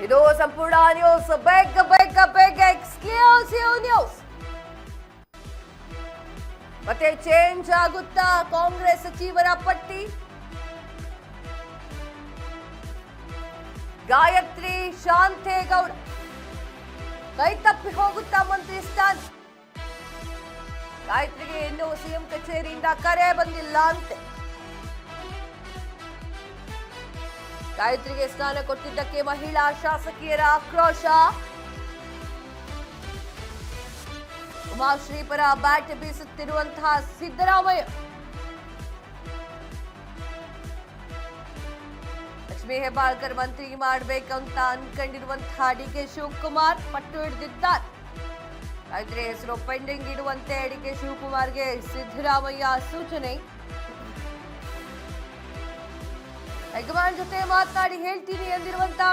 ಇದು ಸಂಪೂರ್ಣ ನ್ಯೂಸ್. ಬೇಗ ಎಕ್ಸ್ಕ್ಲೂಸಿವ್ ನ್ಯೂಸ್. ಮತ್ತೆ ಚೇಂಜ್ ಆಗುತ್ತಾ ಕಾಂಗ್ರೆಸ್ ಸಚಿವರ ಪಟ್ಟಿ? ಗಾಯತ್ರಿ ಶಾಂತೇಗೌಡ ಕೈತಪ್ಪಿ ಹೋಗುತ್ತಾ ಮಂತ್ರಿ ಸ್ಥಾನ? ಗಾಯತ್ರಿಗೆ ಇನ್ನೂ ಸಿಎಂ ಕಚೇರಿಯಿಂದ ಕರೆ ಬಂದಿಲ್ಲ ಅಂತೆ. ಗಾಯತ್ರಿಗೆ ಸ್ಥಾನ ಕೊಟ್ಟಿದ್ದಕ್ಕೆ ಮಹಿಳಾ ಶಾಸಕಿಯರ ಆಕ್ರೋಶ. ಉಮಾಶ್ರೀ ಪರ ಬ್ಯಾಟ್ ಬೀಸುತ್ತಿರುವಂತಹ ಸಿದ್ದರಾಮಯ್ಯ. ಲಕ್ಷ್ಮೀ ಹೆಬ್ಬಾಳ್ಕರ್ ಮಂತ್ರಿ ಮಾಡಬೇಕಂತ ಅನ್ಕೊಂಡಿರುವಂತಹ ಡಿಕೆ ಶಿವಕುಮಾರ್ ಪಟ್ಟು ಹಿಡಿದಿದ್ದಾರೆ. ಗಾಯತ್ರಿ ಹೆಸರು ಪೆಂಡಿಂಗ್ ಇಡುವಂತೆ ಡಿಕೆ ಶಿವಕುಮಾರ್ಗೆ ಸಿದ್ದರಾಮಯ್ಯ ಸೂಚನೆ. ಹೈಕಮಾಂಡ್ ಜೊತೆ ಮಾತನಾಡಿ ಹೇಳ್ತೀನಿ ಎಂದಿರುವಂತಹ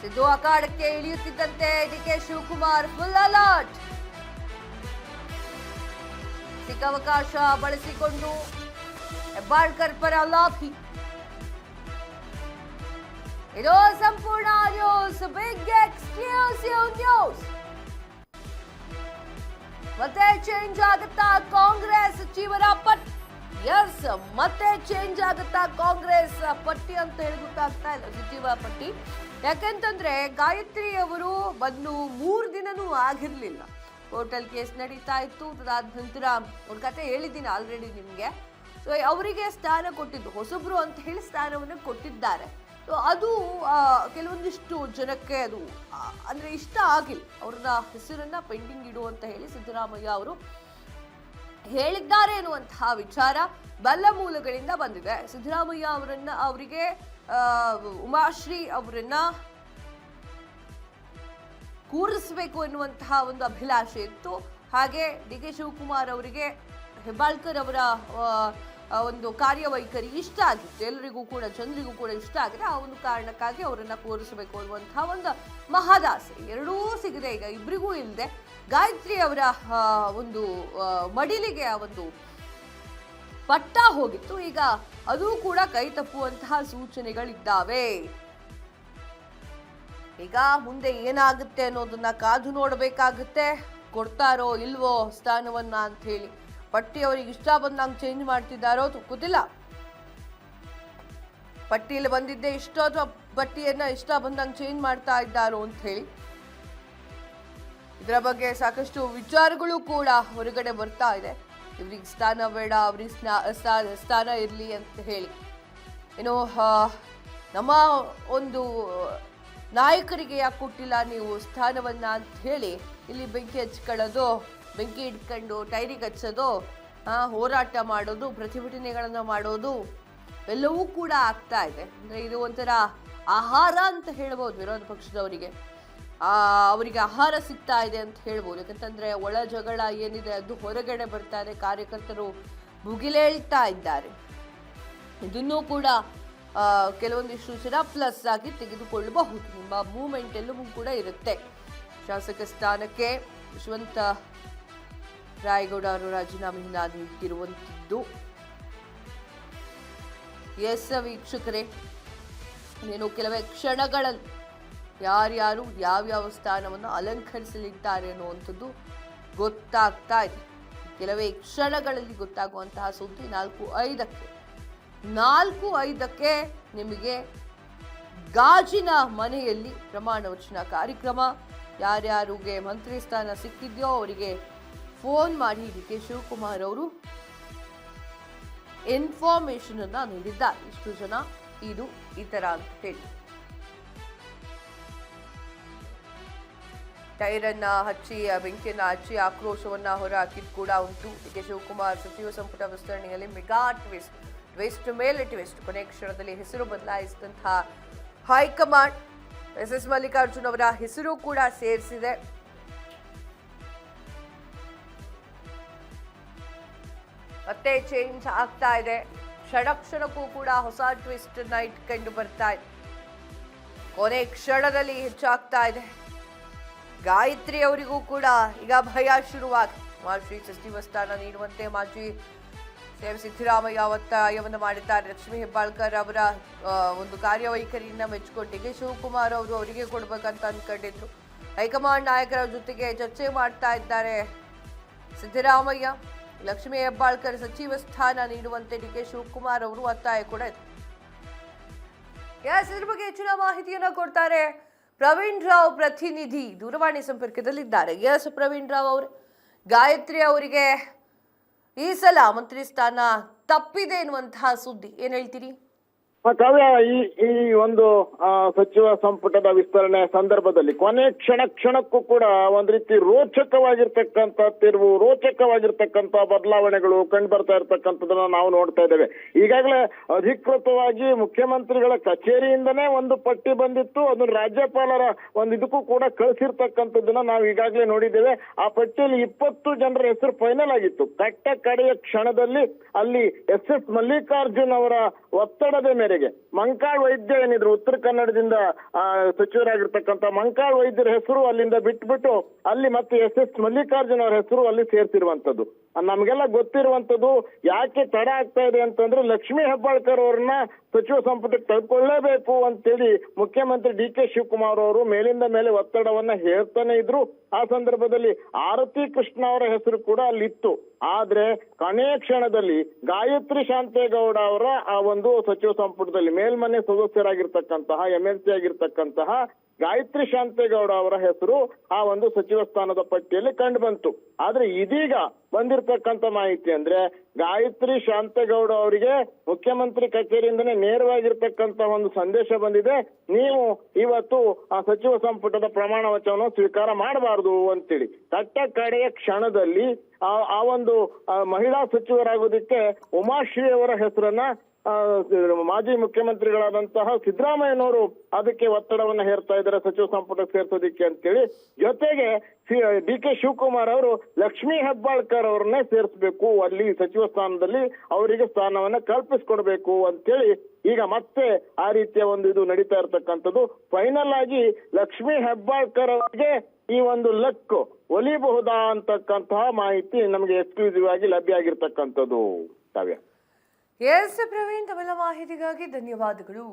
ಸಿದ್ದು ಅಖಾಡಕ್ಕೆ ಇಳಿಯುತ್ತಿದ್ದಂತೆ ಡಿಕೆ ಶಿವಕುಮಾರ್ ಫುಲ್ ಅಲರ್ಟ್. ಸಿಕ್ಕ ಅವಕಾಶ ಬಳಸಿಕೊಂಡು ಹೆಬ್ಬಾಳ್ಕರ್ ಪರ ಲಾಭಿ. ಇದು ಸಂಪೂರ್ಣ ನ್ಯೂಸ್. Big exclusive news. ಮತ್ತೆ ಚೇಂಜ್ ಆಗುತ್ತಾ ಕಾಂಗ್ರೆಸ್ ಸಚಿವರ ಪಟ್ಟಿ? ಎಸ್, ಮತ್ತೆ ಚೇಂಜ್ ಆಗುತ್ತಾ ಕಾಂಗ್ರೆಸ್ ಪಟ್ಟಿ ಅಂತ ಹೇಳಿ ಗೊತ್ತಾಗ್ತಾ ಇಲ್ಲ, ಸಚಿವ ಪಟ್ಟಿ. ಯಾಕೆಂತಂದ್ರೆ ಗಾಯತ್ರಿ ಅವರು ಬಂದು 3 ದಿನನೂ ಆಗಿರ್ಲಿಲ್ಲ. ಕೋರ್ಟಲ್ ಕೇಸ್ ನಡೀತಾ ಇತ್ತು. ಅದಾದ ನಂತರ ಅವ್ರ ಕತೆ ಹೇಳಿದ್ದೀನಿ ಆಲ್ರೆಡಿ ನಿಮ್ಗೆ. ಸೊ ಅವರಿಗೆ ಸ್ಥಾನ ಕೊಟ್ಟಿದ್ದು ಹೊಸಬ್ರು ಅಂತ ಹೇಳಿ ಸ್ಥಾನವನ್ನು ಕೊಟ್ಟಿದ್ದಾರೆ. ಸೊ ಅದು ಕೆಲವೊಂದಿಷ್ಟು ಜನಕ್ಕೆ ಅದು ಅಂದ್ರೆ ಇಷ್ಟ ಆಗಿಲ್ಲ. ಅವ್ರನ್ನ ಹೆಸರನ್ನ ಪೆಂಡಿಂಗ್ ಇಡು ಅಂತ ಹೇಳಿ ಸಿದ್ದರಾಮಯ್ಯ ಅವರು ಹೇಳಿದ್ದಾರೆ ಎನ್ನುವಂತಹ ವಿಚಾರ ಬಲ್ಲ ಮೂಲಗಳಿಂದ ಬಂದಿದೆ. ಸಿದ್ದರಾಮಯ್ಯ ಅವರಿಗೆ ಉಮಾಶ್ರೀ ಅವರನ್ನ ಕೂರಿಸಬೇಕು ಎನ್ನುವಂತಹ ಒಂದು ಅಭಿಲಾಷೆ ಇತ್ತು. ಹಾಗೆ ಡಿ ಕೆ ಶಿವಕುಮಾರ್ ಅವರಿಗೆ ಹೆಬ್ಬಾಳ್ಕರ್ ಅವರ ಒಂದು ಕಾರ್ಯವೈಖರಿ ಇಷ್ಟ ಆಗಿತ್ತು. ಎಲ್ಲರಿಗೂ ಕೂಡ, ಜನರಿಗೂ ಕೂಡ ಇಷ್ಟ ಆಗಿದೆ. ಆ ಒಂದು ಕಾರಣಕ್ಕಾಗಿ ಅವರನ್ನ ಕೂರಿಸಬೇಕು ಅನ್ನುವಂತಹ ಒಂದು ಮಹದಾಸೆ. ಎರಡೂ ಸಿಗದೆ ಈಗ ಇಬ್ಬರಿಗೂ ಇಲ್ಲದೆ ಗಾಯತ್ರಿ ಅವರ ಒಂದು ಮಡಿಲಿಗೆ ಆ ಒಂದು ಪಟ್ಟ ಹೋಗಿತ್ತು. ಈಗ ಅದು ಕೂಡ ಕೈ ತಪ್ಪುವಂತಹ ಸೂಚನೆಗಳಿದ್ದಾವೆ. ಈಗ ಮುಂದೆ ಏನಾಗುತ್ತೆ ಅನ್ನೋದನ್ನ ಕಾದು ನೋಡಬೇಕಾಗುತ್ತೆ. ಕೊಡ್ತಾರೋ ಇಲ್ವೋ ಸ್ಥಾನವನ್ನ ಅಂತ ಹೇಳಿ. ಪಟ್ಟಿ ಅವರಿಗೆ ಇಷ್ಟ ಬಂದಂಗೆ ಚೇಂಜ್ ಮಾಡ್ತಿದ್ದಾರೋ ಗೊತ್ತಿಲ್ಲ. ಪಟ್ಟಿಯಲ್ಲಿ ಬಂದಿದ್ದೆ ಇಷ್ಟ ಅಥವಾ ಪಟ್ಟಿಯನ್ನ ಇಷ್ಟ ಬಂದಂಗೆ ಚೇಂಜ್ ಮಾಡ್ತಾ ಇದ್ದಾರೋ ಅಂತ ಹೇಳಿ ಇದರ ಬಗ್ಗೆ ಸಾಕಷ್ಟು ವಿಚಾರಗಳು ಕೂಡ ಹೊರಗಡೆ ಬರ್ತಾ ಇದೆ. ಇವ್ರಿಗೆ ಸ್ಥಾನ ಬೇಡ, ಅವ್ರಿಗೆ ಸ್ಥಾನ ಇರಲಿ ಅಂತ ಹೇಳಿ. ಏನು ನಮ್ಮ ಒಂದು ನಾಯಕರಿಗೆ ಯಾಕೆ ಕೊಟ್ಟಿಲ್ಲ ನೀವು ಸ್ಥಾನವನ್ನ ಅಂತ ಹೇಳಿ ಇಲ್ಲಿ ಬೆಂಕಿ ಹಚ್ಕೊಳ್ಳೋದು, ಬೆಂಕಿ ಇಟ್ಕೊಂಡು ಟೈರಿಗೆ ಹಚ್ಚೋದು, ಹೋರಾಟ ಮಾಡೋದು, ಪ್ರತಿಭಟನೆಗಳನ್ನು ಮಾಡೋದು ಎಲ್ಲವೂ ಕೂಡ ಆಗ್ತಾ ಇದೆ. ಅಂದರೆ ಇದು ಒಂಥರ ಆಹಾರ ಅಂತ ಹೇಳ್ಬೋದು ವಿರೋಧ ಪಕ್ಷದವರಿಗೆ. ಅವರಿಗೆ ಆಹಾರ ಸಿಗ್ತಾ ಇದೆ ಅಂತ ಹೇಳ್ಬೋದು. ಯಾಕಂತಂದ್ರೆ ಒಳ ಜಗಳ ಏನಿದೆ ಅದು ಹೊರಗಡೆ ಬರ್ತಾ ಇದೆ. ಕಾರ್ಯಕರ್ತರು ಮುಗಿಲೇಳ್ತಾ ಇದ್ದಾರೆ. ಇದನ್ನೂ ಕೂಡ ಕೆಲವೊಂದಿಷ್ಟು ಜನ ಪ್ಲಸ್ ಆಗಿ ತೆಗೆದುಕೊಳ್ಳಬಹುದು. ನಿಮ್ಮ ಮೂವ್ಮೆಂಟ್ ಎಲ್ಲವೂ ಕೂಡ ಇರುತ್ತೆ. ಶಾಸಕ ಸ್ಥಾನಕ್ಕೆ ಯಶವಂತ ರಾಯಗೌಡ ಅವರು ರಾಜೀನಾಮೆಯನ್ನ ನೀಡಿರುವಂಥದ್ದು. ಎಸ್ ವೀಕ್ಷಕರೇ, ಏನು ಕೆಲವೇ ಕ್ಷಣಗಳಲ್ಲಿ ಯಾರ್ಯಾರು ಯಾವ್ಯಾವ ಸ್ಥಾನವನ್ನು ಅಲಂಕರಿಸಲಿದ್ದಾರೆ ಅನ್ನುವಂಥದ್ದು ಗೊತ್ತಾಗ್ತಾ ಇದೆ. ಕೆಲವೇ ಕ್ಷಣಗಳಲ್ಲಿ ಗೊತ್ತಾಗುವಂತಹ ಸುದ್ದಿ 4:05ಕ್ಕೆ ನಿಮಗೆ ಗಾಜಿನ ಮನೆಯಲ್ಲಿ ಪ್ರಮಾಣ ವಚನ ಕಾರ್ಯಕ್ರಮ. ಯಾರ್ಯಾರಿಗೆ ಮಂತ್ರಿ ಸ್ಥಾನ ಸಿಕ್ಕಿದೆಯೋ ಅವರಿಗೆ ಫೋನ್ ಮಾಡಿ ಡಿ ಕೆ ಶಿವಕುಮಾರ್ ಅವರು ಇನ್ಫಾರ್ಮೇಶನ್ ಅನ್ನ ನೀಡಿದ್ದಾರೆ. ಇಷ್ಟು ಜನ ಇದು ಈ ತರ ಅಂತ ಹೇಳಿ ಟೈರನ್ನ ಹಚ್ಚಿ, ಬೆಂಕಿಯನ್ನ ಹಚ್ಚಿ ಆಕ್ರೋಶವನ್ನ ಹೊರಹಾಕಿದ್ ಕೂಡ ಉಂಟು. ಡಿ ಕೆ ಶಿವಕುಮಾರ್ ಸಚಿವ ಸಂಪುಟ ವಿಸ್ತರಣೆಯಲ್ಲಿ ಮೆಗಾ ಟ್ವಿಸ್ಟ್ ಮೇಲೆ ಟ್ವಿಸ್ಟ್. ಕೊನೆ ಕ್ಷಣದಲ್ಲಿ ಹೆಸರು ಬದಲಾಯಿಸಿದಂತಹ ಹೈಕಮಾಂಡ್ ಎಸ್ ಮಲ್ಲಿಕಾರ್ಜುನ್ ಅವರ ಹೆಸರು ಕೂಡ ಸೇರಿಸಿದೆ. ಮತ್ತೆ ಚೇಂಜ್ ಆಗ್ತಾ ಇದೆ. ಕ್ಷಣಕ್ಕೂ ಕೂಡ ಹೊಸ ಟ್ವಿಸ್ಟ್ ಅನ್ನ ಇಟ್ಕೊಂಡು ಬರ್ತಾ ಇದೆ. ಕೊನೆ ಕ್ಷಣದಲ್ಲಿ ಹೆಚ್ಚಾಗ್ತಾ ಇದೆ. ಗಾಯತ್ರಿ ಅವರಿಗೂ ಕೂಡ ಈಗ ಭಯ ಶುರುವಾಗಿದೆ. ಮಾಜಿ ಸಚಿವ ಸ್ಥಾನ ನೀಡುವಂತೆ ಮಾಜಿ ಸಿಎಂ ಸಿದ್ದರಾಮಯ್ಯ ಒತ್ತಾಯವನ್ನು ಮಾಡಿದ್ದಾರೆ. ಲಕ್ಷ್ಮೀ ಹೆಬ್ಬಾಳ್ಕರ್ ಅವರ ಒಂದು ಕಾರ್ಯವೈಖರಿಯನ್ನ ಮೆಚ್ಚಿಕೊಂಡು ಡಿ ಕೆ ಶಿವಕುಮಾರ್ ಅವರು ಅವರಿಗೆ ಕೊಡ್ಬೇಕಂತ ಅನ್ಕೊಂಡಿದ್ರು. ಹೈಕಮಾಂಡ್ ನಾಯಕರ ಜೊತೆಗೆ ಚರ್ಚೆ ಮಾಡ್ತಾ ಇದ್ದಾರೆ ಸಿದ್ದರಾಮಯ್ಯ. ಲಕ್ಷ್ಮೀ ಹೆಬ್ಬಾಳ್ಕರ್ ಸಚಿವ ಸ್ಥಾನ ನೀಡುವಂತೆ ಡಿ ಕೆ ಶಿವಕುಮಾರ್ ಅವರು ಒತ್ತಾಯ ಕೂಡ ಇದೆ. ಇದ್ರ ಬಗ್ಗೆ ಹೆಚ್ಚಿನ ಮಾಹಿತಿಯನ್ನ ಕೊಡ್ತಾರೆ ಪ್ರವೀಣ್ ರಾವ್, ಪ್ರತಿನಿಧಿ ದೂರವಾಣಿ ಸಂಪರ್ಕದಲ್ಲಿದ್ದಾರೆ. ಪ್ರವೀಣ್ ರಾವ್ ಅವರು, ಗಾಯತ್ರಿ ಅವರಿಗೆ ಈ ಸಲ ಮಂತ್ರಿ ಸ್ಥಾನ ತಪ್ಪಿದೆ ಎನ್ನುವಂತಹ ಸುದ್ದಿ, ಏನ್ ಹೇಳ್ತೀರಿ? ಕಾವ್ಯ, ಈ ಒಂದು ಸಚಿವ ಸಂಪುಟದ ವಿಸ್ತರಣೆ ಸಂದರ್ಭದಲ್ಲಿ ಕೊನೆ ಕ್ಷಣಕ್ಕೂ ಕೂಡ ಒಂದ್ ರೀತಿ ರೋಚಕವಾಗಿರ್ತಕ್ಕಂಥ ತಿರುವು, ರೋಚಕವಾಗಿರ್ತಕ್ಕಂಥ ಬದಲಾವಣೆಗಳು ಕಂಡು ಬರ್ತಾ ಇರ್ತಕ್ಕಂಥದನ್ನ ನಾವು ನೋಡ್ತಾ ಇದ್ದೇವೆ. ಈಗಾಗಲೇ ಅಧಿಕೃತವಾಗಿ ಮುಖ್ಯಮಂತ್ರಿಗಳ ಕಚೇರಿಯಿಂದನೇ ಒಂದು ಪಟ್ಟಿ ಬಂದಿತ್ತು. ಅದನ್ನ ರಾಜ್ಯಪಾಲರ ಒಂದು ಇದಕ್ಕೂ ಕೂಡ ಕಳಿಸಿರ್ತಕ್ಕಂಥದ್ದನ್ನ ನಾವು ಈಗಾಗಲೇ ನೋಡಿದ್ದೇವೆ. ಆ ಪಟ್ಟಿಯಲ್ಲಿ 20 ಜನರ ಹೆಸರು ಫೈನಲ್ ಆಗಿತ್ತು. ಕಡೆಯ ಕ್ಷಣದಲ್ಲಿ ಅಲ್ಲಿ ಎಸ್ ಮಲ್ಲಿಕಾರ್ಜುನ್ ಅವರ ಒತ್ತಡದ ಮೇರೆಗೆ ಮಂಕಾಳ್ ವೈದ್ಯ ಏನಿದ್ರು ಉತ್ತರ ಕನ್ನಡದಿಂದ ಸಚಿವರಾಗಿರ್ತಕ್ಕಂಥ ಮಂಕಾಳ್ ವೈದ್ಯರ ಹೆಸರು ಅಲ್ಲಿಂದ ಬಿಟ್ಬಿಟ್ಟು ಅಲ್ಲಿ ಮತ್ತೆ ಎಸ್ ಮಲ್ಲಿಕಾರ್ಜುನ್ ಅವರ ಹೆಸರು ಅಲ್ಲಿ ಸೇರ್ತಿರುವಂತದ್ದು ನಮಗೆಲ್ಲ ಗೊತ್ತಿರುವಂತದ್ದು. ಯಾಕೆ ತಡ ಆಗ್ತಾ ಇದೆ ಅಂತಂದ್ರೆ ಲಕ್ಷ್ಮೀ ಹೆಬ್ಬಾಳ್ಕರ್ ಅವ್ರನ್ನ ಸಚಿವ ಸಂಪುಟಕ್ಕೆ ತೆಗೆದುಕೊಳ್ಳಲೇಬೇಕು ಅಂತೇಳಿ ಮುಖ್ಯಮಂತ್ರಿ ಡಿ ಕೆ ಶಿವಕುಮಾರ್ ಅವರು ಮೇಲಿಂದ ಮೇಲೆ ಒತ್ತಡವನ್ನ ಹೇಳ್ತಾನೆ ಇದ್ರು. ಆ ಸಂದರ್ಭದಲ್ಲಿ ಆರತಿ ಕೃಷ್ಣ ಅವರ ಹೆಸರು ಕೂಡ ಅಲ್ಲಿತ್ತು. ಆದ್ರೆ ಕೊನೆಯ ಕ್ಷಣದಲ್ಲಿ ಗಾಯತ್ರಿ ಶಾಂತೇಗೌಡ ಅವರ ಆ ಒಂದು ಸಚಿವ ಸಂಪುಟದಲ್ಲಿ ಮೇಲ್ಮನೆ ಸದಸ್ಯರಾಗಿರ್ತಕ್ಕಂತಹ MLC ಆಗಿರ್ತಕ್ಕಂತಹ ಗಾಯತ್ರಿ ಶಾಂತೇಗೌಡ ಅವರ ಹೆಸರು ಆ ಒಂದು ಸಚಿವ ಸ್ಥಾನದ ಪಟ್ಟಿಯಲ್ಲಿ ಕಂಡು ಬಂತು. ಆದ್ರೆ ಇದೀಗ ಬಂದಿರತಕ್ಕಂತ ಮಾಹಿತಿ ಅಂದ್ರೆ ಗಾಯತ್ರಿ ಶಾಂತೇಗೌಡ ಅವರಿಗೆ ಮುಖ್ಯಮಂತ್ರಿ ಕಚೇರಿಯಿಂದನೇ ನೇರವಾಗಿರ್ತಕ್ಕಂತ ಒಂದು ಸಂದೇಶ ಬಂದಿದೆ. ನೀವು ಇವತ್ತು ಆ ಸಚಿವ ಸಂಪುಟದ ಪ್ರಮಾಣ ವಚನವನ್ನು ಸ್ವೀಕಾರ ಮಾಡಬಾರದು ಅಂತೇಳಿ ಕಡೆಯ ಕ್ಷಣದಲ್ಲಿ ಆ ಒಂದು ಮಹಿಳಾ ಸಚಿವರಾಗೋದಕ್ಕೆ ಉಮಾಶ್ರೀ ಅವರ ಹೆಸರನ್ನ ಮಾಜಿ ಮುಖ್ಯಮಂತ್ರಿಗಳಾದಂತಹ ಸಿದ್ದರಾಮಯ್ಯನವರು ಅದಕ್ಕೆ ಒತ್ತಡವನ್ನ ಹೇರ್ತಾ ಇದ್ದಾರೆ ಸಚಿವ ಸಂಪುಟಕ್ಕೆ ಸೇರ್ಸೋದಿಕ್ಕೆ ಅಂತೇಳಿ. ಜೊತೆಗೆ ಡಿ ಕೆ ಶಿವಕುಮಾರ್ ಅವರು ಲಕ್ಷ್ಮೀ ಹೆಬ್ಬಾಳ್ಕರ್ ಅವ್ರನ್ನೇ ಸೇರಿಸಬೇಕು, ಅಲ್ಲಿ ಸಚಿವ ಸ್ಥಾನದಲ್ಲಿ ಅವರಿಗೆ ಸ್ಥಾನವನ್ನ ಕಲ್ಪಿಸ್ಕೊಡ್ಬೇಕು ಅಂತೇಳಿ ಈಗ ಮತ್ತೆ ಆ ರೀತಿಯ ಒಂದು ಇದು ನಡೀತಾ ಇರ್ತಕ್ಕಂಥದ್ದು. ಫೈನಲ್ ಆಗಿ ಲಕ್ಷ್ಮೀ ಹೆಬ್ಬಾಳ್ಕರ್ ಅವರಿಗೆ ಈ ಒಂದು ಲಕ್ ಒಲಿಬಹುದಾ ಅಂತಕ್ಕಂತಹ ಮಾಹಿತಿ ನಮಗೆ ಎಕ್ಸ್ಕ್ಲೂಸಿವ್ ಆಗಿ ಲಭ್ಯ ಆಗಿರ್ತಕ್ಕಂಥದ್ದು. ಕಾವ್ಯ. ಪ್ರವೀಣ್, ತಮ್ಮೆಲ್ಲ ಮಾಹಿತಿಗಾಗಿ ಧನ್ಯವಾದಗಳು.